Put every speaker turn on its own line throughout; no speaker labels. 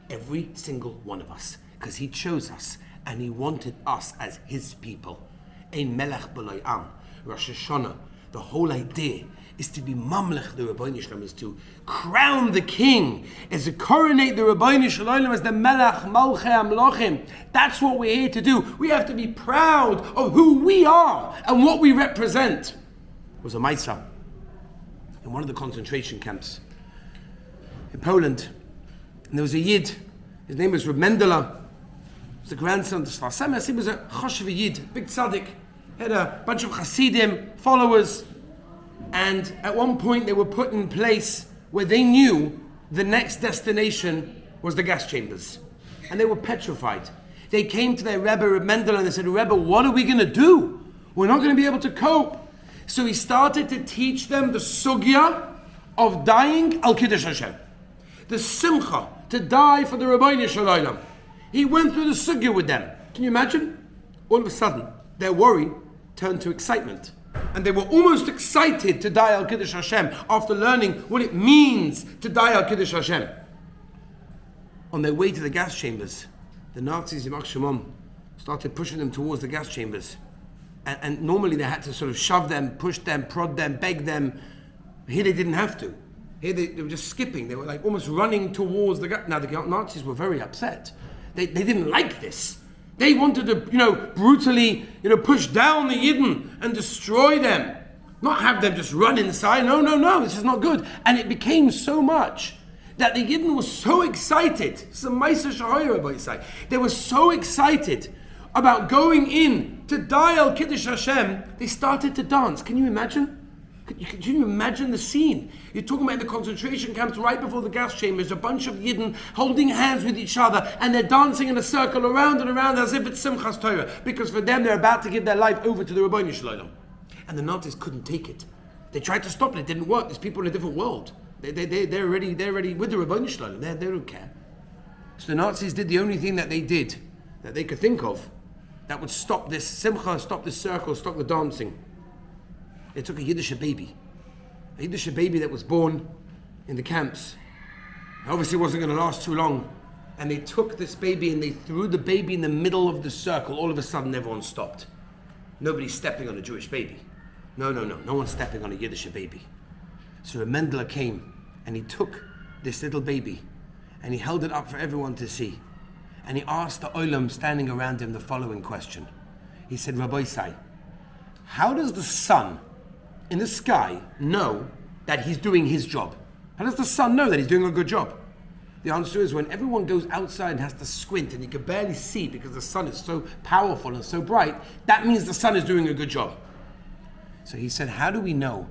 Every single one of us. Because he chose us and he wanted us as his people. Ein melech b'lo am. Rosh Hashanah, the whole idea is to be mamlech the Rabbeinu Shalom, is to crown the king, is to coronate the Rabbeinu Shalom as the melech malchei amlochim. That's what we're here to do. We have to be proud of who we are and what we represent. It was a Maisa in one of the concentration camps in Poland, and there was a Yid. His name was Reb Mendele. He was the grandson of the Sfas Emes. He was a choshev Yid, big tzaddik. Had a bunch of Hasidim, followers, and at one point they were put in place where they knew the next destination was the gas chambers, and they were petrified. They came to their Rebbe, Reb Mendele, and they said, Rebbe, what are we going to do? We're not going to be able to cope. So he started to teach them the sugya of dying al Kiddush Hashem, the simcha, to die for the Rabbeinu Shalom. He went through the sugya with them. Can you imagine? All of a sudden, their worry turned to excitement. And they were almost excited to die al Kiddush Hashem after learning what it means to die al Kiddush Hashem. On their way to the gas chambers, the Nazis, Yimach Shemam, started pushing them towards the gas chambers. And normally they had to sort of shove them, push them, prod them, beg them. Here they didn't have to. Here they were just skipping. They were like almost running towards the gas. Now the Nazis were very upset. They didn't like this. They wanted to, brutally, push down the Yidden and destroy them. Not have them just run inside. No, this is not good. And it became so much that the Yidden was so excited. This is a Maisa Shahayra by side. They were so excited about going in to die al Kiddush Hashem, they started to dance. Can you imagine? Can you imagine the scene? You're talking about the concentration camps right before the gas chambers, a bunch of Yidden holding hands with each other, and they're dancing in a circle around and around as if it's Simchas Torah, because for them they're about to give their life over to the Rabbeinu Shalom. And the Nazis couldn't take it. They tried to stop it. It didn't work. These people in a different world. They're already with the Rabbeinu Shalom. They don't care. So the Nazis did the only thing that they did, that they could think of, that would stop this simcha, stop this circle, stop the dancing. They took a Yiddish baby that was born in the camps. Obviously it wasn't going to last too long. And they took this baby and they threw the baby in the middle of the circle. All of a sudden everyone stopped. Nobody's stepping on a Jewish baby. No one's stepping on a Yiddish baby. So Reb Mendele came and he took this little baby and he held it up for everyone to see. And he asked the Olam standing around him the following question. He said, Rabbi Sai, how does the sun in the sky know that he's doing his job? How does the sun know that he's doing a good job? The answer is when everyone goes outside and has to squint and you can barely see because the sun is so powerful and so bright, that means the sun is doing a good job. So he said, how do we know,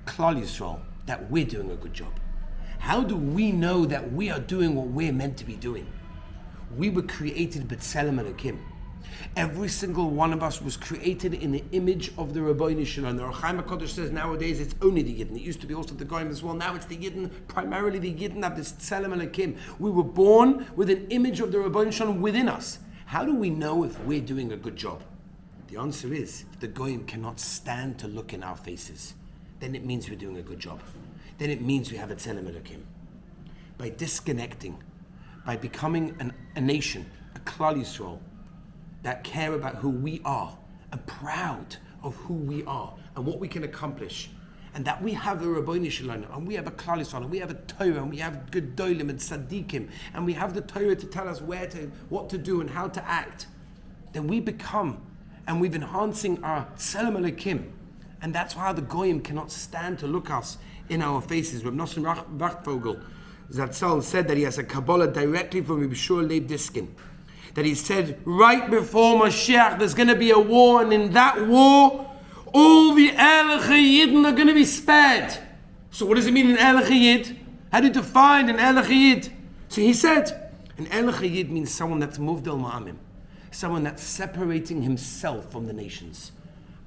Klal Yisrael, that we're doing a good job? How do we know that we are doing what we're meant to be doing? We were created B'Tselem Elokim. Every single one of us was created in the image of the Rabbeinu Shalom. The Ohr HaChaim HaKadosh says nowadays it's only the Yidden. It used to be also the Goyim as well. Now it's the Yidden. Primarily the Yidden have this Tselem Elokim. We were born with an image of the Rabbeinu Shalom within us. How do we know if we're doing a good job? The answer is, if the Goyim cannot stand to look in our faces, then it means we're doing a good job. Then it means we have a Tselem Elokim. By disconnecting, by becoming a nation, a Klal Yisrael, that care about who we are and proud of who we are and what we can accomplish, and that we have a Rabbeinu Shalom and we have a Klal Yisrael and we have a Torah and we have Gedolim and Tzaddikim and we have the Torah to tell us what to do and how to act, then we become, and we've enhancing our Tselem Elokim, and that's why the Goyim cannot stand to look us in our faces. Reb Nosson Rachtvogel Zatzal said that he has a Kabbalah directly from Reb Shur Leib Diskin, that he said right before Mashiach there's going to be a war, and in that war all the Ehrliche Yidden are going to be spared. So what does it mean an Ehrliche Yid? How do you define an Ehrliche Yid? So he said an Ehrliche Yid means someone that's Muvdal Ma'amim, someone that's separating himself from the nations.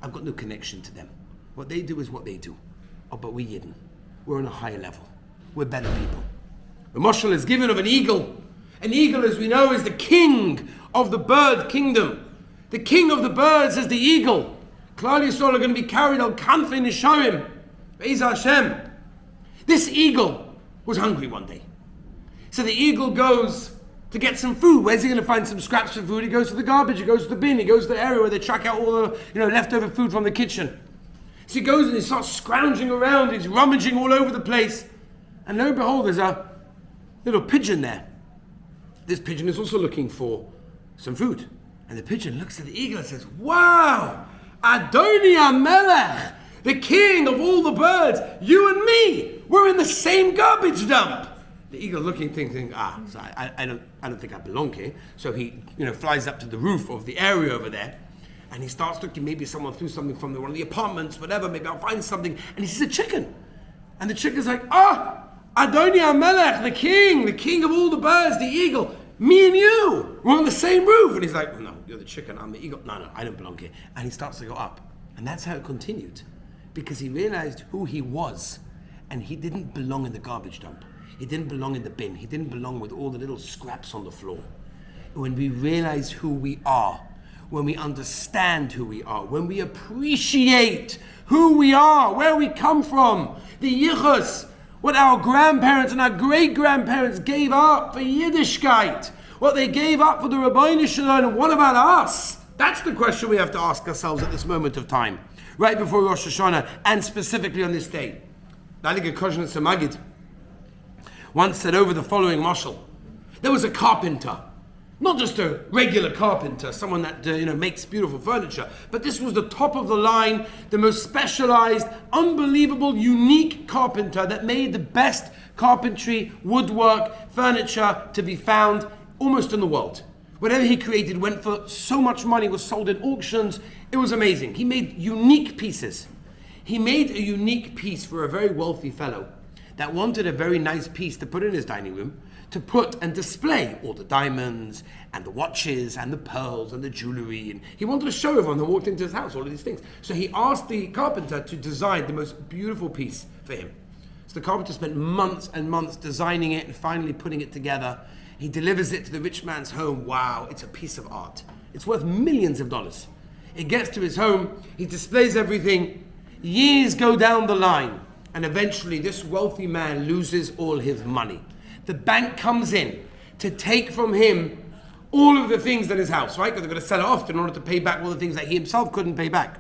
I've got no connection to them. What they do is what they do. Oh, but we Yidden, we're on a higher level. We're better people. The mashal is given of an eagle. An eagle, as we know, is the king of the bird kingdom. The king of the birds is the eagle. Klal Yisrael are going to be carried al kanfei nisharim. Be'ez Hashem. This eagle was hungry one day. So the eagle goes to get some food. Where's he going to find some scraps of food? He goes to the garbage, he goes to the bin, he goes to the area where they track out all the leftover food from the kitchen. So he goes and he starts scrounging around, he's rummaging all over the place. And lo and behold, there's a little pigeon there. This pigeon is also looking for some food. And the pigeon looks at the eagle and says, "Wow, Adoni HaMelech, the king of all the birds, you and me, we're in the same garbage dump." The eagle looking, thinking, so I don't think I belong here. So he, flies up to the roof of the area over there, and he starts looking. Maybe someone threw something from one of the apartments, whatever. Maybe I'll find something. And he sees a chicken, and the chicken's like, Adoni HaMelech, the king of all the birds, the eagle. Me and you, we're on the same roof. And he's like, "Well, no, you're the chicken, I'm the eagle. No, I don't belong here." And he starts to go up. And that's how it continued. Because he realized who he was. And he didn't belong in the garbage dump. He didn't belong in the bin. He didn't belong with all the little scraps on the floor. When we realize who we are, when we understand who we are, when we appreciate who we are, where we come from, the yichus, what our grandparents and our great-grandparents gave up for Yiddishkeit, what they gave up for the Rabbeinu Shalom, what about us? That's the question we have to ask ourselves at this moment of time, right before Rosh Hashanah, and specifically on this day. Dalige Koshnet Samagid once said over the following mashal. There was a carpenter, not just a regular carpenter, someone that makes beautiful furniture, but this was the top of the line, the most specialized, unbelievable, unique carpenter that made the best carpentry, woodwork, furniture to be found almost in the world. Whatever he created went for so much money, was sold in auctions. It was amazing. He made unique pieces. He made a unique piece for a very wealthy fellow that wanted a very nice piece to put in his dining room, to put and display all the diamonds and the watches and the pearls and the jewelry. And he wanted to show everyone that walked into his house all of these things. So he asked the carpenter to design the most beautiful piece for him. So the carpenter spent months and months designing it and finally putting it together. He delivers it to the rich man's home. Wow, it's a piece of art. It's worth millions of dollars. It gets to his home, he displays everything. Years go down the line, and eventually this wealthy man loses all his money. The bank comes in to take from him all of the things in his house, right? Because they're going to sell it off in order to pay back all the things that he himself couldn't pay back.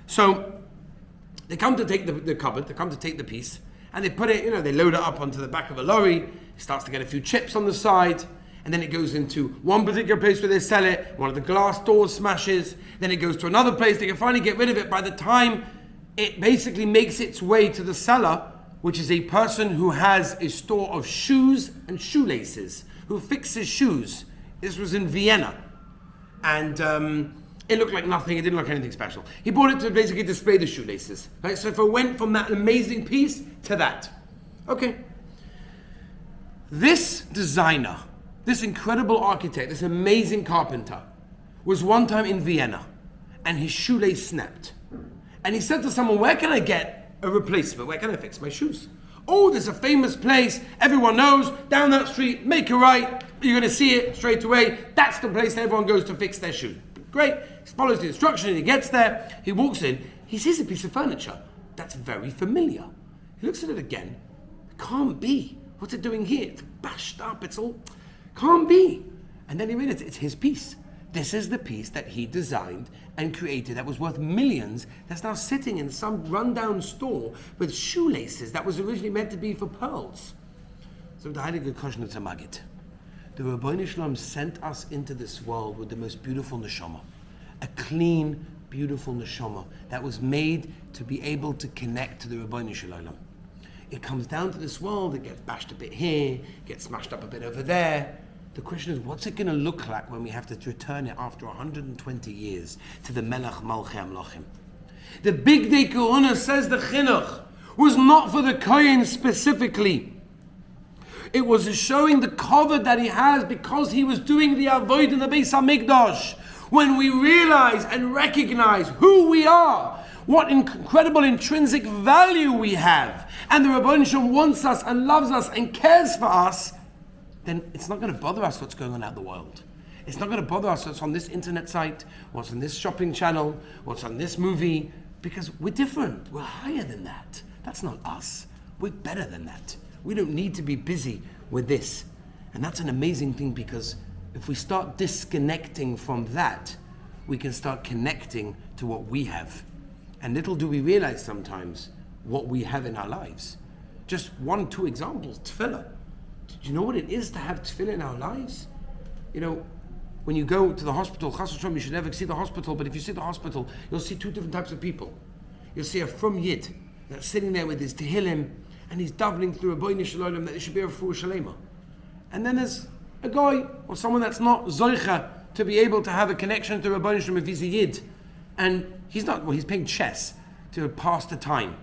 So they come to take the cupboard, they come to take the piece, and they put it, they load it up onto the back of a lorry. It starts to get a few chips on the side, and then it goes into one particular place where they sell it. One of the glass doors smashes. Then it goes to another place. They can finally get rid of it. By the time it basically makes its way to the seller, which is a person who has a store of shoes and shoelaces, who fixes shoes. This was in Vienna. And it looked like nothing. It didn't look anything special. He bought it to basically display the shoelaces. Right? So it went from that amazing piece to that. Okay. This designer, this incredible architect, this amazing carpenter, was one time in Vienna, and his shoelace snapped. And he said to someone, "Where can I get a replacement? Where can I fix my shoes?" "Oh, there's a famous place, everyone knows, down that street, make a right, you're going to see it straight away. That's the place that everyone goes to fix their shoes." Great. He follows the instruction, he gets there, he walks in, he sees a piece of furniture that's very familiar. He looks at it again. Can't be. What's it doing here? It's bashed up, it's all... Can't be. And then he realized it's his piece. This is the piece that he designed and created that was worth millions, that's now sitting in some rundown store with shoelaces that was originally meant to be for pearls. So the Heilige Koshnet Magid. The Rabbeinu Shalom sent us into this world with the most beautiful neshama. A clean, beautiful neshama that was made to be able to connect to the Rabbeinu Shalom. It comes down to this world, it gets bashed a bit here, gets smashed up a bit over there. The question is, what's it going to look like when we have to return it after 120 years to the Melech Malchei Amlochim? The Big Day Kahuna, says the Chinuch, was not for the Kohen specifically. It was showing the cover that he has because he was doing the Avoid in the Beis HaMikdash. When we realize and recognize who we are, what incredible intrinsic value we have, and the Rebbeinu Shalom wants us and loves us and cares for us, then it's not going to bother us what's going on out in the world. It's not going to bother us what's on this internet site, what's on this shopping channel, what's on this movie, because we're different. We're higher than that. That's not us. We're better than that. We don't need to be busy with this. And that's an amazing thing, because if we start disconnecting from that, we can start connecting to what we have. And little do we realize sometimes what we have in our lives. Just 1-2 examples. Tefillah. Do you know what it is to have tefillah in our lives? You know, when you go to the hospital, Chas v'shalom, you should never see the hospital, but if you see the hospital, you'll see 2 different types of people. You'll see a frum Yid that's sitting there with his Tehillim, and he's davening through a Boini Shalom that there should be a Refuah Shalema. And then there's a guy or someone that's not Zoicha to be able to have a connection to Rabbeinu Shalom if he's a Yid. And he's playing chess to pass the time.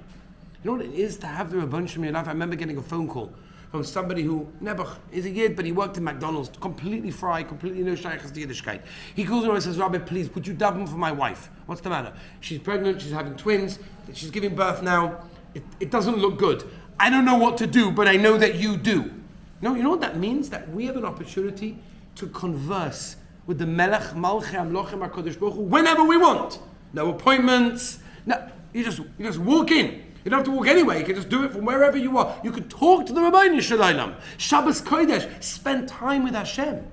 You know what it is to have the Rabbeinu Shalom in your life? I remember getting a phone call from somebody who, Nebuch, is a Yid, but he worked in McDonald's, completely fried, completely no shaykhs to Yiddishkeit. He calls me and says, Rabbi, please, would you daven for my wife? What's the matter? She's pregnant, she's having twins, she's giving birth now. It doesn't look good. I don't know what to do, but I know that you do. No, you know what that means? That we have an opportunity to converse with the Melech Malchei Amlochim HaKadosh Baruch Hu whenever we want. No appointments. No, you just walk in. You don't have to walk anywhere. You can just do it from wherever you are. You can talk to the Rabbeinu Shalom. Shabbos Kodesh. Spend time with Hashem.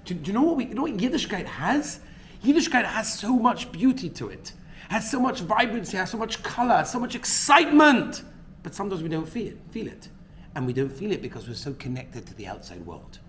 Do you know what Yiddishkeit has? Yiddishkeit has so much beauty to it. Has so much vibrancy, has so much color, has so much excitement. But sometimes we don't feel it. And we don't feel it because we're so connected to the outside world.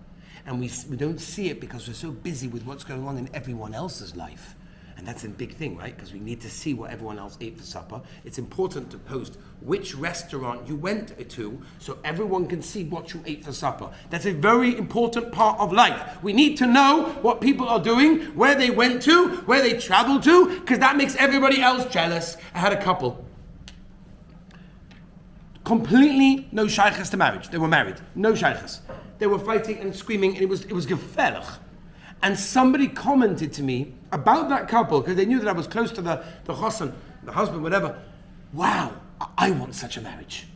And we don't see it because we're so busy with what's going on in everyone else's life. And that's a big thing, right? Because we need to see what everyone else ate for supper. It's important to post which restaurant you went to so everyone can see what you ate for supper. That's a very important part of life. We need to know what people are doing, where they went to, where they traveled to, because that makes everybody else jealous. I had a couple. Completely no shaykhs to marriage. They were married. No shaykhs. They were fighting and screaming, and it was gefährlich. And somebody commented to me about that couple, because they knew that I was close to the chassan, the husband, whatever. Wow, I want such a marriage.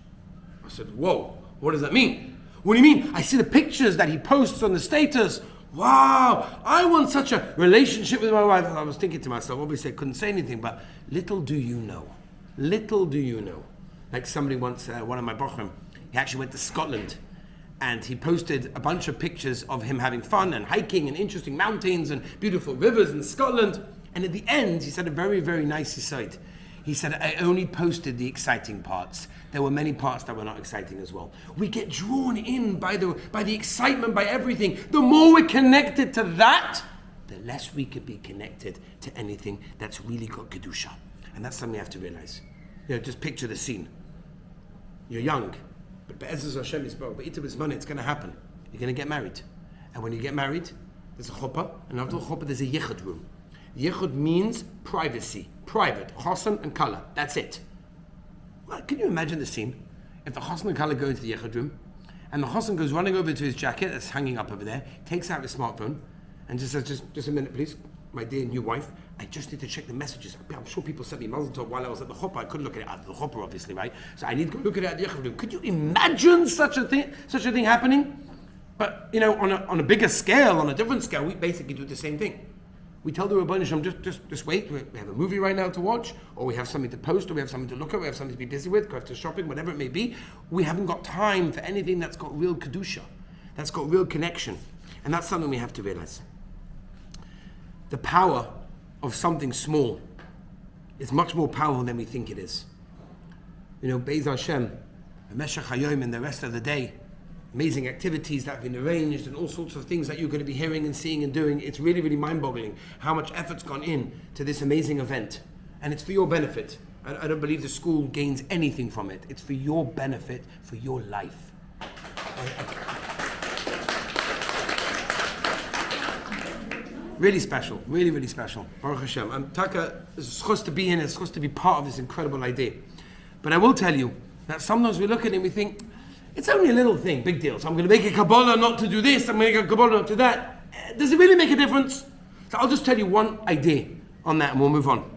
I said, whoa, what does that mean? What do you mean? I see the pictures that he posts on the status. Wow, I want such a relationship with my wife. And I was thinking to myself, obviously I couldn't say anything, but little do you know. Like somebody once, one of my bochum, he actually went to Scotland, and he posted a bunch of pictures of him having fun and hiking and interesting mountains and beautiful rivers in Scotland. And at the end, he said a very, very nice aside. He said, I only posted the exciting parts. There were many parts that were not exciting as well. We get drawn in by the excitement, by everything. The more we're connected to that, the less we could be connected to anything that's really got Kedusha. And that's something we have to realize. You know, just picture the scene. You're young. But Be'ezus Hashem is but it's going to happen. You're going to get married. And when you get married, there's a chuppah, and after the chuppah there's a yichud room. Yichud means privacy, private, chassan and kala, that's it. Well, can you imagine the scene? If the chassan and kala go into the yichud room, and the chassan goes running over to his jacket that's hanging up over there, takes out his smartphone, and just says, just a minute please, my dear new wife, I just need to check the messages. I'm sure people sent me mazel tov while I was at the chuppah. I couldn't look at it at the chuppah, obviously, right? So I need to look at it at the yichud room. Could you imagine such a thing happening? But, you know, on a bigger scale, on a different scale, we basically do the same thing. We tell the Rabbeinu Shalom, just wait, we have a movie right now to watch, or we have something to post, or we have something to look at, we have something to be busy with, go to shopping, whatever it may be. We haven't got time for anything that's got real Kedusha, that's got real connection. And that's something we have to realize. The power of something small is much more powerful than we think it is. You know, Be'ez Hashem, Meshach Hayom, and the rest of the day, amazing activities that have been arranged and all sorts of things that you're going to be hearing and seeing and doing. It's really, really mind-boggling how much effort's gone in to this amazing event. And it's for your benefit. I don't believe the school gains anything from it. It's for your benefit, for your life. Really special, really, really special. Baruch Hashem. Taka is supposed to be in it, it's supposed to be part of this incredible idea. But I will tell you that sometimes we look at it and we think, it's only a little thing, big deal. So I'm going to make a Kabbalah not to do this, I'm going to make a Kabbalah not to that. Does it really make a difference? So I'll just tell you one idea on that and we'll move on.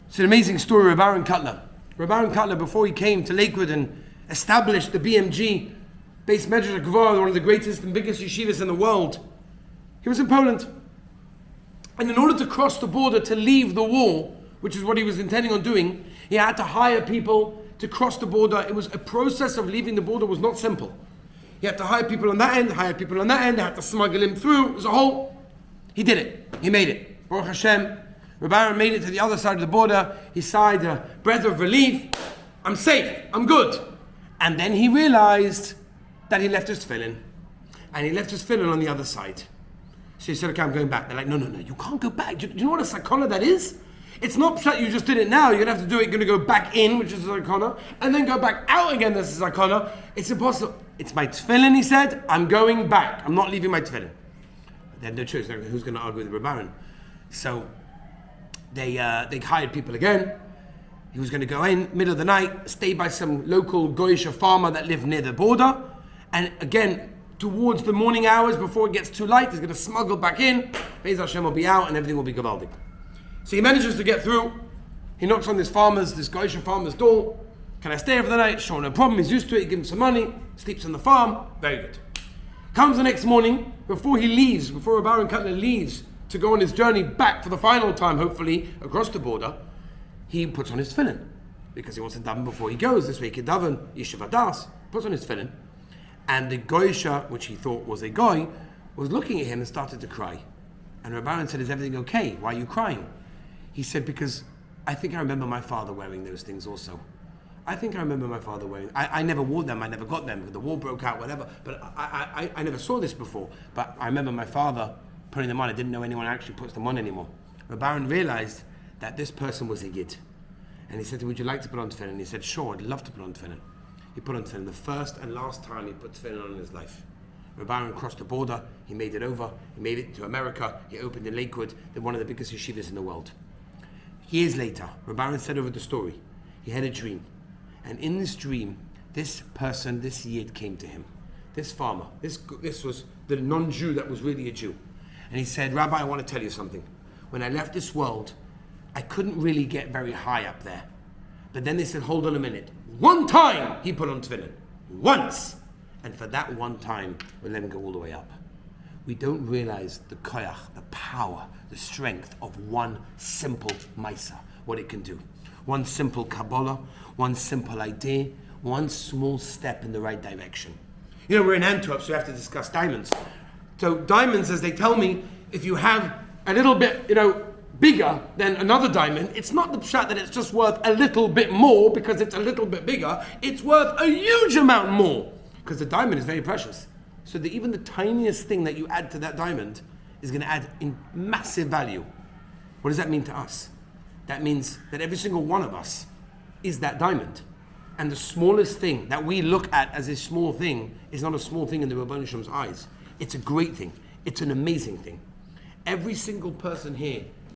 It's an amazing story of Aaron Cutler. Rabbi Aaron Cutler, before he came to Lakewood and established the BMG, Beis Medrash Gvor, one of the greatest and biggest yeshivas in the world, he was in Poland. And in order to cross the border to leave the war, which is what he was intending on doing, he had to hire people to cross the border. It was a process of leaving the border was not simple. He had to hire people on that end, hire people on that end. They had to smuggle him through. It was a whole... He did it. He made it. Baruch Hashem. Reb Aaron made it to the other side of the border. He sighed a breath of relief. I'm safe. I'm good. And then he realized that he left his tefillin. And he left his tefillin on the other side. So he said, okay, I'm going back. They're like, no, you can't go back. Do you know what a sakana that is? It's not that you just did it now. You're going to have to do it. You're going to go back in, which is a sakana, and then go back out again, this is a sakana. It's impossible. It's my tefillin, he said. I'm going back. I'm not leaving my tefillin. They had no choice. Who's going to argue with Reb Aaron? So they hired people again. He was going to go in, middle of the night, stay by some local Goyish farmer that lived near the border. And again, towards the morning hours, before it gets too light, he's going to smuggle back in. Be'ez Hashem will be out and everything will be gavaldik. So he manages to get through. He knocks on this Goyish farmer's door. Can I stay over the night? Sure, no problem. He's used to it. You give him some money. Sleeps on the farm. Very good. Comes the next morning, before he leaves, before Reb Aaron Kotler leaves to go on his journey back for the final time, hopefully, across the border, he puts on his tefillin. Because he wants to daven before he goes. This week he daven, Yeshiva Das, puts on his tefillin. And the Goyisha, which he thought was a guy, was looking at him and started to cry. And Reb Aaron said, is everything okay? Why are you crying? He said, because I think I remember my father wearing those things also. I think I remember my father wearing... I never wore them, I never got them. The war broke out, whatever. But I never saw this before. But I remember my father putting them on. I didn't know anyone actually puts them on anymore. Reb Aaron realized that this person was a Yid. And he said, would you like to put on tefillin? And he said, sure, I'd love to put on tefillin. He put on tefillin. The first and last time he put tefillin on in his life. Reb Aaron crossed the border. He made it over. He made it to America. He opened in Lakewood. They're one of the biggest yeshivas in the world. Years later, Reb Aaron said over the story, he had a dream. And in this dream, this person, this Yid came to him. This farmer, this was the non-Jew that was really a Jew. And he said, Rabbi, I want to tell you something. When I left this world, I couldn't really get very high up there. But then they said, hold on a minute. One time he put on tefillin. Once. And for that one time, we'll let him go all the way up. We don't realize the koyach, the power, the strength of one simple maisa, what it can do. One simple Kabbalah, one simple idea, one small step in the right direction. You know, we're in Antwerp, so we have to discuss diamonds. So diamonds, as they tell me, if you have a little bit, bigger than another diamond, it's not the pshat that it's just worth a little bit more because it's a little bit bigger. It's worth a huge amount more because the diamond is very precious. So that even the tiniest thing that you add to that diamond is going to add in massive value. What does that mean to us? That means that every single one of us is that diamond. And the smallest thing that we look at as a small thing is not a small thing in the Rebbeinu Shem's eyes. It's a great thing. It's an amazing thing. Every single person here